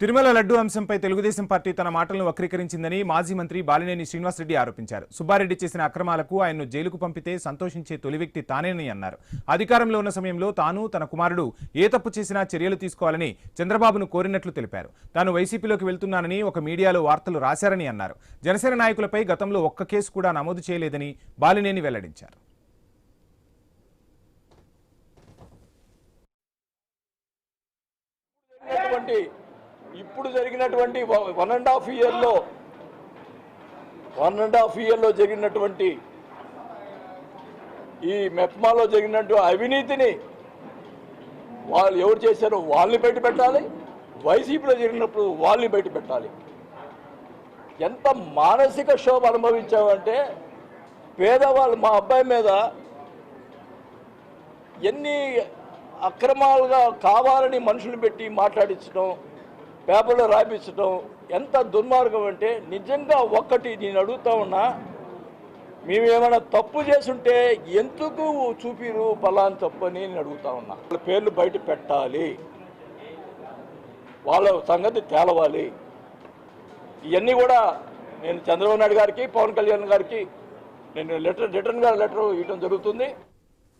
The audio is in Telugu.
తిరుమల లడ్డు అంశంపై తెలుగుదేశం పార్టీ తన మాటలను వక్రీకరించిందని మాజీ మంత్రి బాలినేని శ్రీనివాసరెడ్డి ఆరోపించారు. సుబ్బారెడ్డి చేసిన అక్రమాలకు ఆయన్ను జైలుకు పంపితే సంతోషించే తొలి వ్యక్తి తానేనని అన్నారు. అధికారంలో ఉన్న సమయంలో తాను తన కుమారుడు ఏ తప్పు చేసినా చర్యలు తీసుకోవాలని చంద్రబాబును కోరినట్లు తెలిపారు. తాను వైసీపీలోకి వెళ్తున్నానని ఒక మీడియాలో వార్తలు రాశారని అన్నారు. జనసేన నాయకులపై గతంలో ఒక్క కేసు కూడా నమోదు చేయలేదని బాలినేని వెల్లడించారు. ఇప్పుడు జరిగినటువంటి 1.5 ఇయర్లో జరిగినటువంటి ఈ మెప్మాలో జరిగినటువంటి అవినీతిని వాళ్ళు ఎవరు చేశారో వాళ్ళని బయట పెట్టాలి, వైసీపీలో జరిగినప్పుడు వాళ్ళని బయట పెట్టాలి. ఎంత మానసిక క్షోభ అనుభవించామంటే పేదవాళ్ళు మా అబ్బాయి మీద ఎన్ని అక్రమాలుగా కావాలని మనుషులు పెట్టి మాట్లాడించడం, పేపర్లో రాయించడం ఎంత దుర్మార్గం అంటే నిజంగా ఒక్కటి నేను అడుగుతా ఉన్నా, మేమేమైనా తప్పు చేసుంటే ఎందుకు చూపిరు పలాని తప్పు అని నేను అడుగుతా ఉన్నా. వాళ్ళ పేర్లు బయట పెట్టాలి, వాళ్ళ సంగతి తేలవాలి. ఇవన్నీ కూడా నేను చంద్రబాబు నాయుడు గారికి, పవన్ కళ్యాణ్ గారికి నేను రిటర్న్గా లెటర్ ఇవ్వడం జరుగుతుంది.